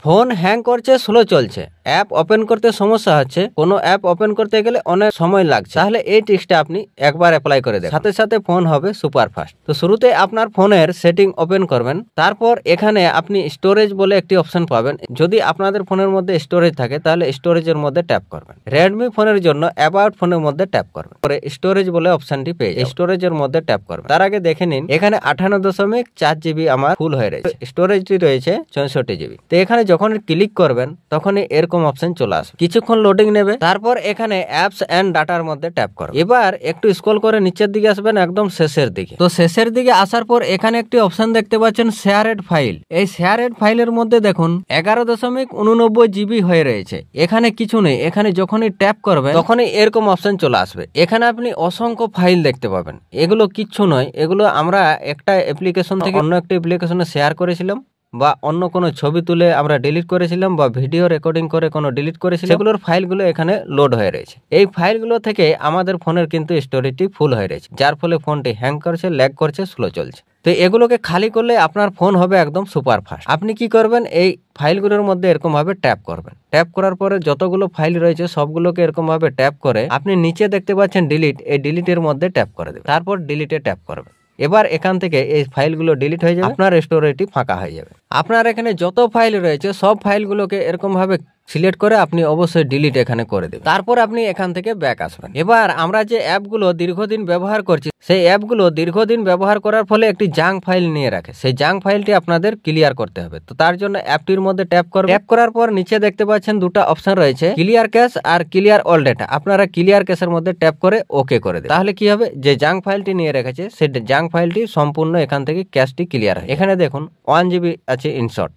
Phone hang করছে, slow চলছে, app open করতে সমস্যা হচ্ছে, কোনো অ্যাপ ওপেন করতে গেলে অনেক সময় লাগছে, তাহলে এই ট্রিক্সটা আপনি একবার অ্যাপ্লাই করে দেখুন, সাথে সাথে ফোন হবে সুপার ফাস্ট। তো শুরুতে আপনার ফোনের সেটিং ওপেন করবেন, তারপর এখানে আপনি স্টোরেজ বলে একটি অপশন পাবেন। যদি আপনাদের ফোনের মধ্যে স্টোরেজ থাকে তাহলে স্টোরেজের মধ্যে ট্যাপ করবেন। রেডমি ফোনের জন্য অ্যাবাউট ফোনের মধ্যে ট্যাপ করবেন, পরে স্টোরেজ বলে অপশনটি পেয়ে যাবেন, স্টোরেজের মধ্যে ট্যাপ করবেন। তার আগে দেখে নিন এখানে 58.4 জিবি আমার ফুল হয়ে রয়েছে, স্টোরেজটি রয়েছে 64 জিবি। তো এখানে যখন ক্লিক করবেন তখনই এরকম অপশন চলে আসবে, কিছুক্ষণ লোডিং নেবে। তারপর এখানে অ্যাপস এন্ড ডাটার মধ্যে ট্যাপ করবেন। এবার একটু স্ক্রল করে নিচের দিকে আসবেন, একদম শেষের দিকে। তো শেষের দিকে আসার পর এখানে একটি অপশন দেখতে পাচ্ছেন শেয়ারেড ফাইল। এই শেয়ারেড ফাইলের মধ্যে দেখুন 11.89 জিবি হয়ে রয়েছে। এখানে কিছু নেই, এখানে যখনই ট্যাপ করবেন তখনই এরকম অপশন চলে আসবে। এখানে আপনি অসংখ্য ফাইল দেখতে পাবেন, এগুলো কিচ্ছু নয়, এগুলো আমরা একটা অ্যাপ্লিকেশন থেকে অন্য একটা অ্যাপ্লিকেশনে শেয়ার করেছিলাম, বা অন্য কোনো ছবি তুলে আমরা ডিলিট করেছিলাম, বা ভিডিও রেকর্ডিং করে কোনো ডিলিট করেছিলাম, সেগুলোর ফাইলগুলো এখানে লোড হয়ে রয়েছে। এই ফাইলগুলো থেকে আমাদের ফোনের কিন্তু স্টোরেজটি ফুল হয়ে রয়েছে, যার ফলে ফোনটি হ্যাং করছে, ল্যাগ করছে, স্লো চলছে। তো এগুলোকে খালি করলে আপনার ফোন হবে একদম সুপার ফাস্ট। আপনি কি করবেন, এই ফাইলগুলোর মধ্যে এরকম ভাবে ট্যাপ করবেন। ট্যাপ করার পরে যতগুলো ফাইল রয়েছে সবগুলোকে এরকম ভাবে ট্যাপ করে আপনি নিচে দেখতে পাচ্ছেন ডিলিট, এই ডিলিটের মধ্যে ট্যাপ করে দেবেন, তারপর ডিলিটে ট্যাপ করবেন। এবার এখান থেকে এই ফাইলগুলো ডিলিট হয়ে যাবে, আপনার স্টোরেজটি ফাঁকা হয়ে যাবে। আপনার এখানে যত ফাইল রয়েছে সব ফাইলগুলোকে এরকম ভাবে সিলেক্ট করে আপনি অবশ্যই ডিলিট এখানে করে দেবেন। তারপর আপনি এখান থেকে ব্যাক আসবেন। এবার আমরা যে অ্যাপগুলো দীর্ঘদিন ব্যবহার করছি, সেই অ্যাপগুলো দীর্ঘদিন ব্যবহার করার ফলে একটি জাঙ্ক ফাইল নিয়ে রাখে, সেই জাঙ্ক ফাইলটি আপনাদের ক্লিয়ার করতে হবে। তো তার জন্য অ্যাপটির মধ্যে ট্যাপ করবেন। ট্যাপ করার পর নিচে দেখতে পাচ্ছেন দুটো অপশন রয়েছে, ক্লিয়ার ক্যাশ আর ক্লিয়ার অল ডেটা। আপনারা ক্লিয়ার ক্যাশের মধ্যে ট্যাপ করে ওকে করে দেবেন। তাহলে কি হবে, যে জাঙ্ক ফাইলটি নিয়ে রেখেছে সেই জাঙ্ক ফাইলটি সম্পূর্ণ এখান থেকে ক্যাশটি ক্লিয়ার হয়। এখানে দেখুন 1 জিবি আছে ইনশর্ট,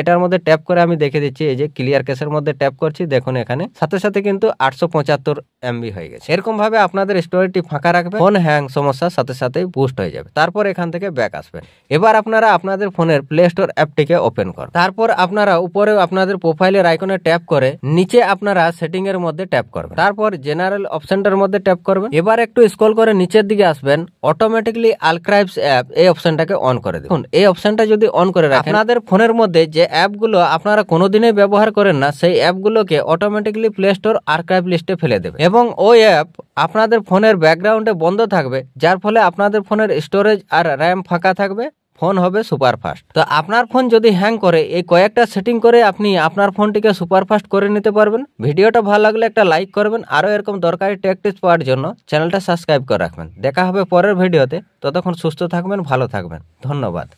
এটার মধ্যে ট্যাপ করে আমি দেখে দিচ্ছি। এই যে ক্লিয়ার ক্যাশের মধ্যে ট্যাপ করছি, দেখুন এখানে সাথে সাথে কিন্তু 875 MB হয়ে গেছে। এরকম ভাবে আপনাদের স্টোরেজটি ফাঁকা রাখবেন, ফোন হ্যাং সমস্যার সাথে সাথে বুস্ট হয়ে যাবে। তারপর এখান থেকে ব্যাক আসবেন। এবার আপনারা আপনাদের ফোনের প্লে স্টোর অ্যাপটিকে ওপেন করুন। তারপর আপনারা উপরে আপনাদের প্রোফাইলের আইকনে ট্যাপ করে নিচে আপনারা সেটিং এর মধ্যে ট্যাপ করবেন। তারপর জেনারেল অপশনটার মধ্যে ট্যাপ করবেন। এবার একটু স্ক্রল করে নিচের দিকে আসবেন, অটোমেটিকলি আর্কাইভস অ্যাপ, এই অপশনটাকে অন করে দেখুন। এই অপশনটা যদি অন করে রাখেন, আপনাদের ফোনের মধ্যে যে অ্যাপগুলো আপনারা কোনোদিনই ব্যবহার করেন না সেই অ্যাপগুলোকে অটোমেটিক্যালি প্লে স্টোর আর্কাইভ লিস্টে ফেলে দেবে, এবং ওই অ্যাপ আপনাদের ফোনের ব্যাকগ্রাউন্ডে বন্ধ থাকবে, যার ফলে আপনাদের ফোনের স্টোরেজ আর র্যাম ফাঁকা থাকবে, ফোন হবে সুপার ফাস্ট। তো আপনার ফোন যদি হ্যাং করে এই কয়েকটা সেটিং করে আপনি আপনার ফোনটিকে সুপার ফাস্ট করে নিতে পারবেন। ভিডিওটা ভালো লাগলে একটা লাইক করবেন, আরও এরকম দরকারি টেক টিপস পাওয়ার জন্য চ্যানেলটা সাবস্ক্রাইব করে রাখবেন। দেখা হবে পরের ভিডিওতে, ততক্ষণ সুস্থ থাকবেন, ভালো থাকবেন, ধন্যবাদ।